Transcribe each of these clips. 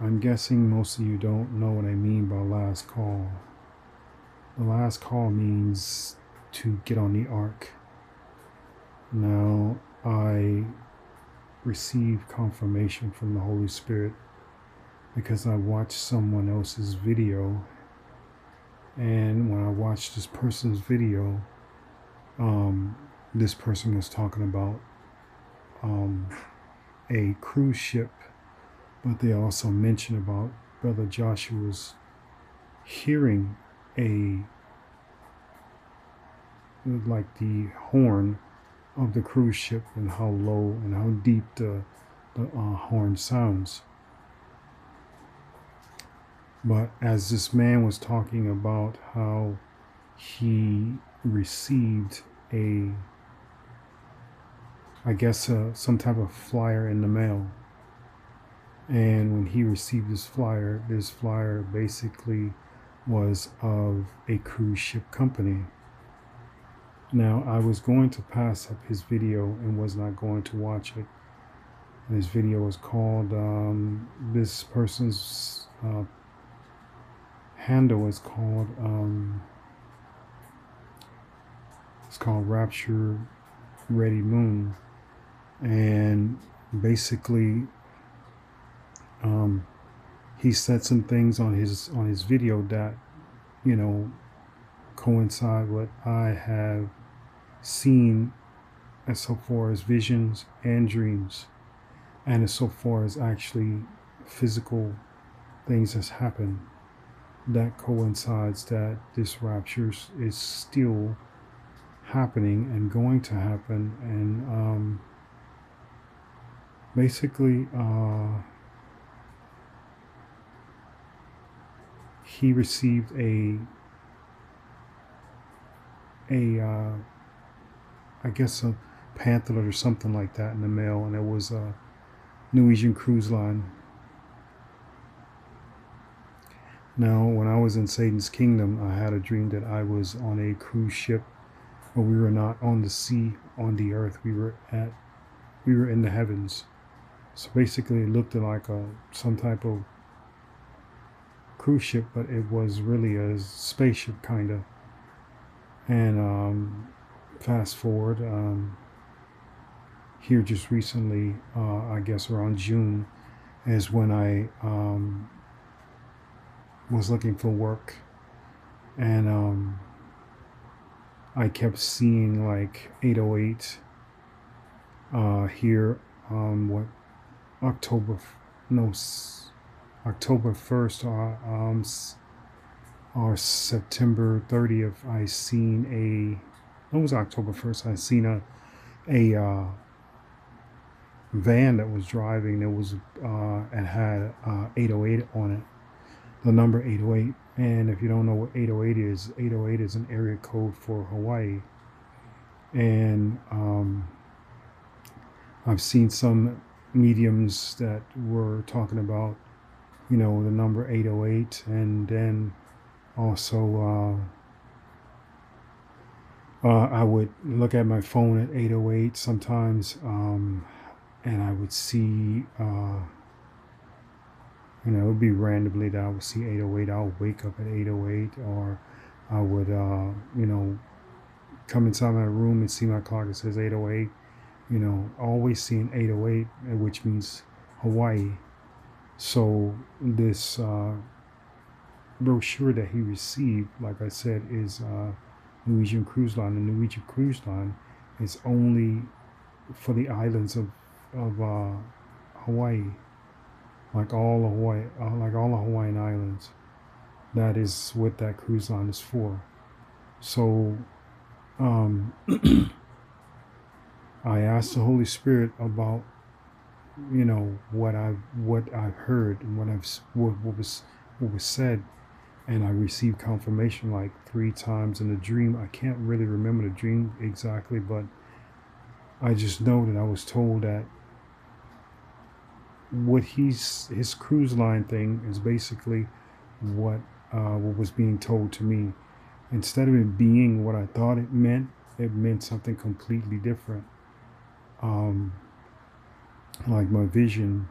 I'm guessing most of you don't know what I mean by last call. The last call means to get on the ark. Now, I received confirmation from the Holy Spirit because I watched someone else's video. And when I watched this person's video, this person was talking about a cruise ship, but they also mentioned about Brother Joshua's hearing like the horn of the cruise ship and how low and how deep the horn sounds. But as this man was talking about how he received some type of flyer in the mail. And when he received this flyer basically was of a cruise ship company. Now, I was going to pass up his video and was not going to watch it. And his video was called, this person's handle is called, it's called Rapture Ready Moon. And basically, he said some things on his video that, coincide what I have seen as so far as visions and dreams, and as so far as actually physical things that's happened. That coincides that this rapture is still happening and going to happen. And basically, he received a pamphlet or something like that in the mail, and it was a Norwegian Cruise Line. Now, when I was in Satan's kingdom, I had a dream that I was on a cruise ship, but we were not on the sea, on the earth. We were in the heavens. So basically, it looked like some type of cruise ship, but it was really a spaceship kind of. And fast forward, here just recently, I guess around June, is when I was looking for work, and I kept seeing like 808 here. October 1st or September 30th, it was October 1st, I seen a van that was driving. It was and had 808 on it, the number 808. And if you don't know what 808 is an area code for Hawaii. And I've seen some mediums that were talking about, the number 808, and then also I would look at my phone at 808 sometimes, and I would see, it would be randomly that I would see 808. I would wake up at 808, or I would, come inside my room and see my clock. It says 808. Always seeing 808, which means Hawaii. So this brochure that he received, like I said, is Norwegian Cruise Line. The Norwegian Cruise Line is only for the islands of Hawaii, like all the Hawaiian islands. That is what that cruise line is for. So I asked the Holy Spirit about, what I've heard and what was said, and I received confirmation like 3 times in a dream. I can't really remember the dream exactly, but I just know that I was told that what his cruise line thing is basically what was being told to me. Instead of it being what I thought it meant something completely different. Like my vision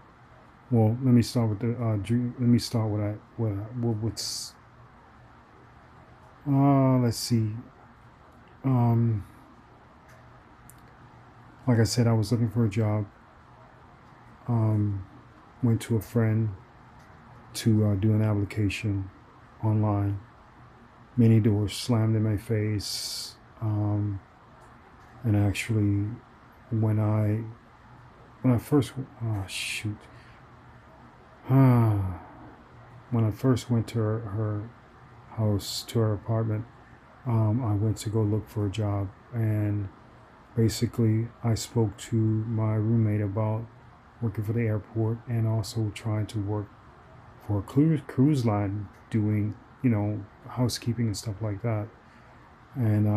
Well, let me start with the dream. Let me start with what's. Let's see. Um, like I said, I was looking for a job. Um, Went to a friend to do an application online. Many doors slammed in my face. And actually, when I when I first oh shoot when I first went to her house, to her apartment, I went to go look for a job, and basically I spoke to my roommate about working for the airport and also trying to work for a cruise line, doing housekeeping and stuff like that. And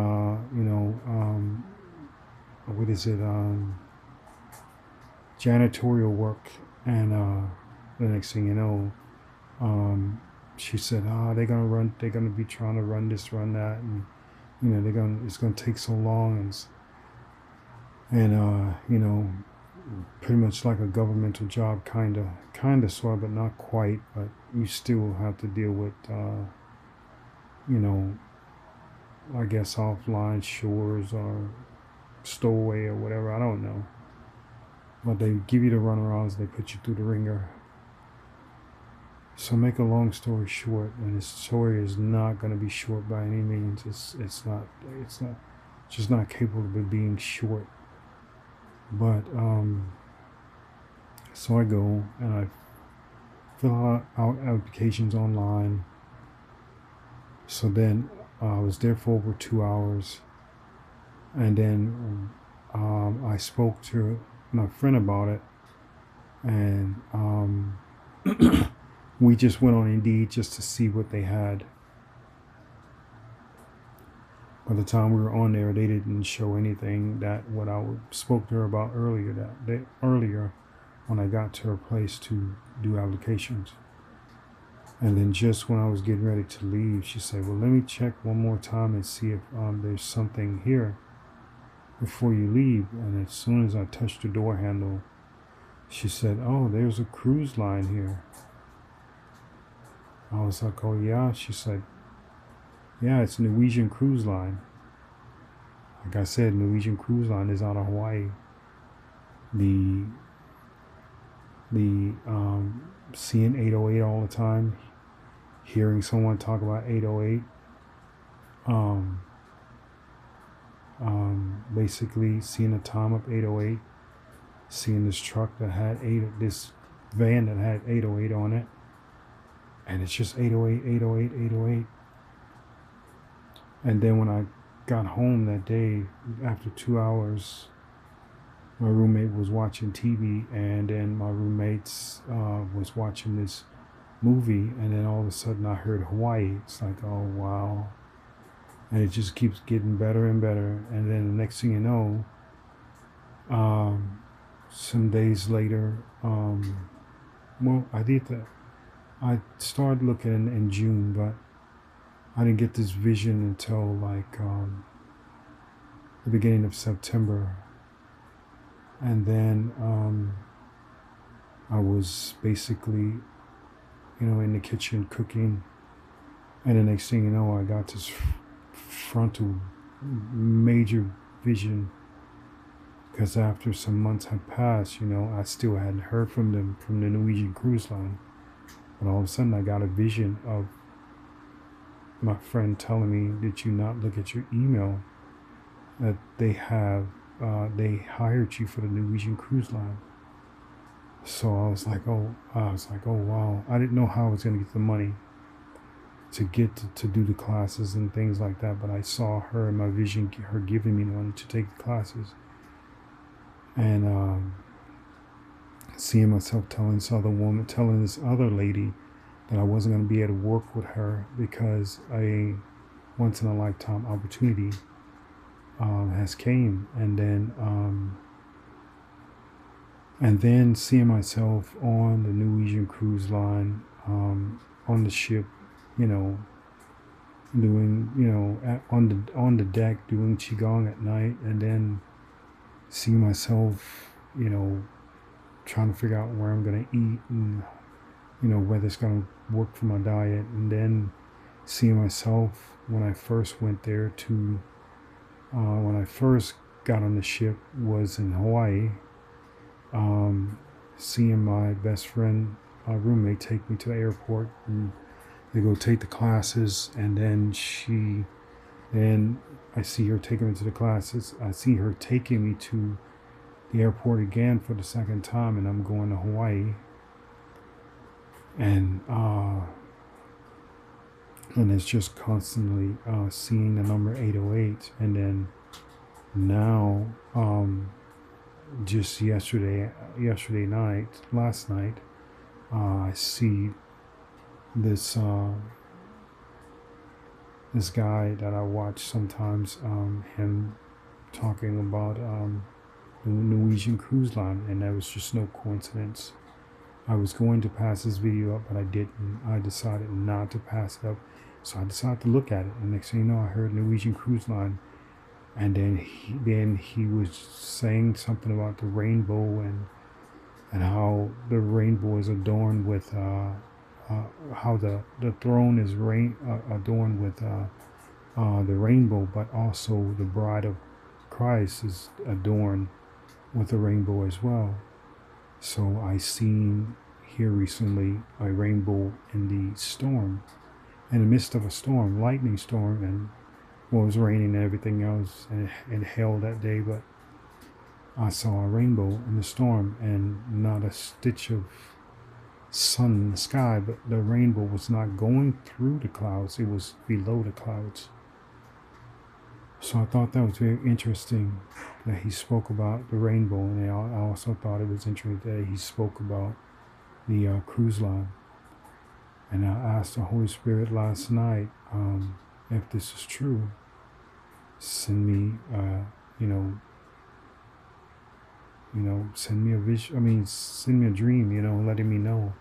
what is it, janitorial work. And the next thing you know, she said, they're gonna be trying to run this, run that, and it's gonna take so long. And pretty much like a governmental job, kinda sort of, but not quite. But you still have to deal with you know I guess offline shores or stowaway or whatever, I don't know. But they give you the runarounds, they put you through the ringer. So make a long story short, and this story is not going to be short by any means. It's just not capable of being short. But so I go and I fill out applications online. So then I was there for over 2 hours, and then I spoke to my friend about it, and we just went on Indeed just to see what they had. By the time we were on there, they didn't show anything that what I spoke to her about earlier when I got to her place to do applications. And then just when I was getting ready to leave, she said, well, let me check one more time and see if there's something here before you leave. And as soon as I touched the door handle, she said, oh, there's a cruise line here. I was like, oh yeah? She said, yeah, it's Norwegian Cruise Line. Like I said, Norwegian Cruise Line is out of Hawaii. The seeing 808 all the time, hearing someone talk about 808, basically seeing the time of 808, seeing this truck that had this van that had 808 on it, and it's just 808, 808, 808. And then when I got home that day, after 2 hours, my roommate was watching TV, and then my roommates was watching this movie, and then all of a sudden I heard Hawaii. It's like, oh wow. And it just keeps getting better and better. And then the next thing you know, some days later, I started looking in June, but I didn't get this vision until like the beginning of September. And then I was basically, in the kitchen cooking. And the next thing you know, I got this frontal major vision, because after some months had passed, I still hadn't heard from them, from the Norwegian Cruise Line. But all of a sudden I got a vision of my friend telling me, did you not look at your email that they hired you for the Norwegian Cruise Line? So I was like, oh wow. I didn't know how I was going to get the money to get to do the classes and things like that, but I saw her in my vision, her giving me the money to take the classes, and seeing myself telling this other lady that I wasn't going to be able to work with her because a once in a lifetime opportunity has came. And then seeing myself on the Norwegian Cruise Line, on the ship, doing, on the deck doing qigong at night, and then seeing myself, trying to figure out where I'm gonna eat and whether it's gonna work for my diet. And then seeing myself when I first went there to when I first got on the ship was in Hawaii. Seeing my best friend roommate take me to the airport and they go take the classes, and then I see her taking me to the classes. I see her taking me to the airport again for the second time, and I'm going to Hawaii. And it's just constantly seeing the number 808. And then now, just last night, I see this this guy that I watch sometimes, him talking about the Norwegian Cruise Line, and that was just no coincidence. I was going to pass this video up, but I didn't. I decided not to pass it up, so I decided to look at it. And next thing you know, I heard Norwegian Cruise Line, and then he was saying something about the rainbow and how the rainbow is adorned with how the throne is adorned with the rainbow, but also the bride of Christ is adorned with a rainbow as well. So I seen here recently a rainbow in the storm, in the midst of a storm, lightning storm, and it was raining and everything else, and hail that day, but I saw a rainbow in the storm and not a stitch of sun in the sky, but the rainbow was not going through the clouds, it was below the clouds. So I thought that was very interesting that he spoke about the rainbow, and I also thought it was interesting that he spoke about the cruise line. And I asked the Holy Spirit last night, if this is true, send me, send me a vision. Send me a dream, letting me know.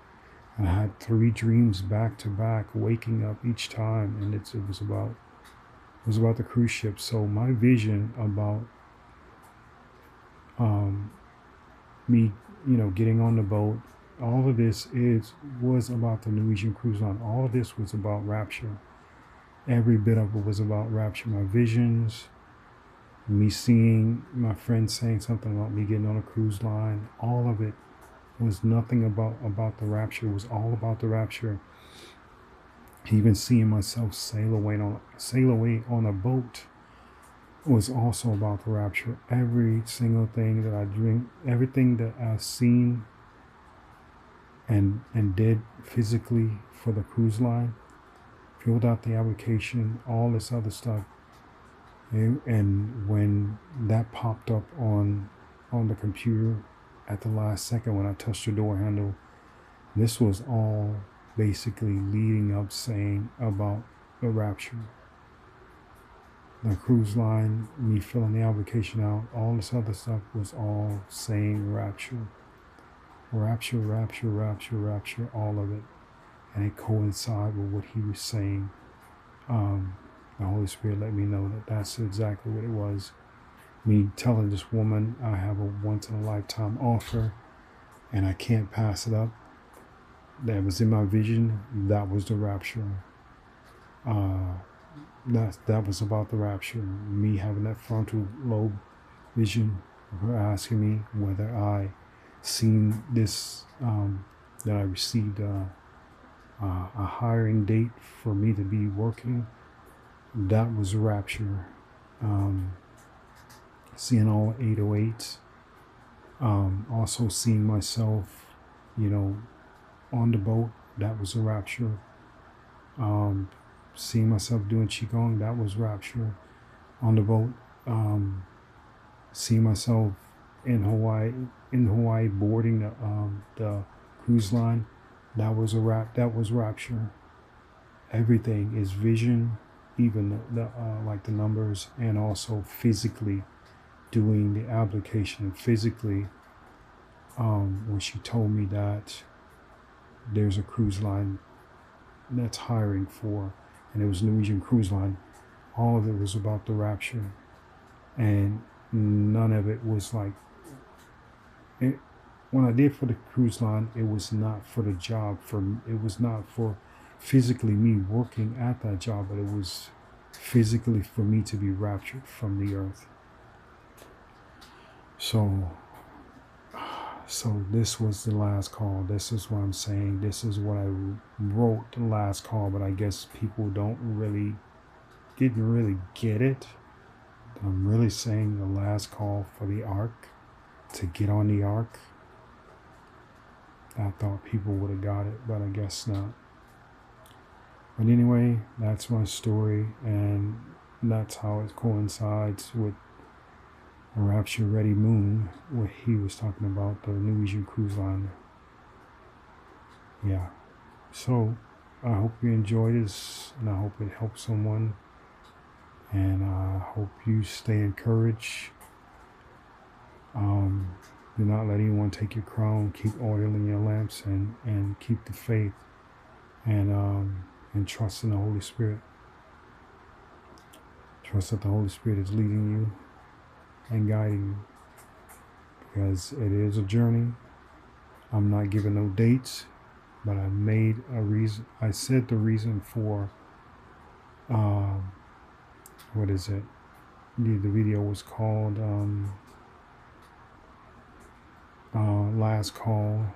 And I had 3 dreams back to back, waking up each time, and it was about the cruise ship. So my vision about me, getting on the boat, all of this was about the Norwegian Cruise Line. All of this was about rapture. Every bit of it was about rapture. My visions, me seeing my friend saying something about me getting on a cruise line, all of it was nothing about the rapture. It was all about the rapture. Even seeing myself sail away on a boat was also about the rapture. Every single thing that I dreamed, everything that I've seen and did physically for the cruise line, filled out the application, all this other stuff. And when that popped up on the computer at the last second when I touched the door handle, this was all basically leading up saying about the rapture. The cruise line, me filling the application out, all this other stuff was all saying rapture. Rapture, rapture, rapture, rapture, all of it. And it coincided with what he was saying. The Holy Spirit let me know that that's exactly what it was. Me telling this woman I have a once-in-a-lifetime offer and I can't pass it up. That was in my vision. That was the rapture. That was about the rapture. Me having that frontal lobe vision of her asking me whether I seen this, that I received a hiring date for me to be working. That was rapture. Seeing all 808s. Also seeing myself, on the boat. That was a rapture. Seeing myself doing Qigong. That was rapture. On the boat. Seeing myself in Hawaii boarding the cruise line. That was rapture. Everything is vision, even the like the numbers, and also physically doing the application. Physically, when she told me that there's a cruise line that's hiring for, and it was Norwegian Cruise Line, all of it was about the rapture, and none of it was like it. when I did for the cruise line, it was not for the job. It was not for physically me working at that job, but it was physically for me to be raptured from the earth. So this was the last call. This is what I'm saying. This is what I wrote, the last call, but I guess people didn't really get it. I'm really saying the last call for the ark, to get on the ark. I thought people would have got it, but I guess not. But anyway, that's my story, and that's how it coincides with a Rapture Ready Moon, what he was talking about, the Norwegian cruise liner. Yeah. So I hope you enjoy this, and I hope it helps someone, and I hope you stay encouraged. Do not let anyone take your crown. Keep oil in your lamps, and keep the faith, and trust in the Holy Spirit. Trust that the Holy Spirit is leading you and guiding you, because it is a journey. I'm not giving no dates, but I made a reason. I said the reason for what is it? The video was called Last Call.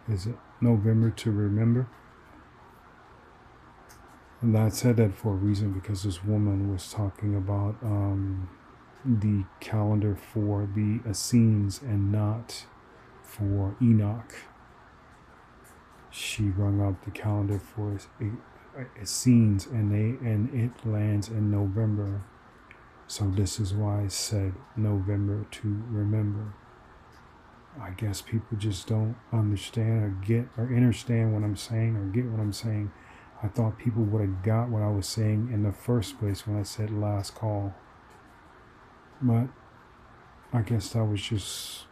Is it November to Remember? And I said that for a reason, because this woman was talking about the calendar for the Essenes and not for Enoch. She rung up the calendar for Essenes, and it lands in November. So this is why I said November to remember. I guess people just don't understand or get or understand what I'm saying or get what I'm saying. I thought people would have got what I was saying in the first place when I said last call. But I guess that was just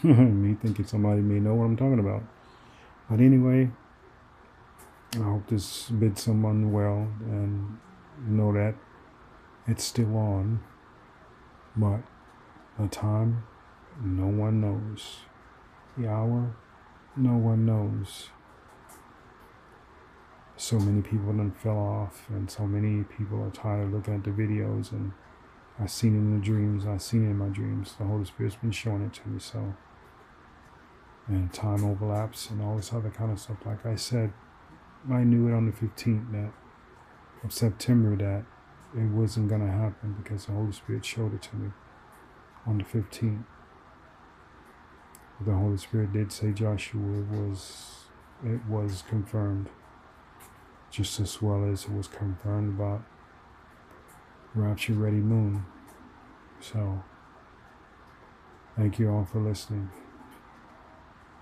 me thinking somebody may know what I'm talking about. But anyway, I hope this bid someone well, and know that it's still on. But the time, no one knows. The hour, no one knows. So many people done fell off, and so many people are tired of looking at the videos, and I've seen it in the dreams. I've seen it in my dreams. The Holy Spirit's been showing it to me. So, and time overlaps and all this other kind of stuff. Like I said, I knew it on the 15th of September that it wasn't going to happen, because the Holy Spirit showed it to me on the 15th. But the Holy Spirit did say Joshua, it was confirmed, just as well as it was confirmed about Rapture Ready Moon. So, thank you all for listening.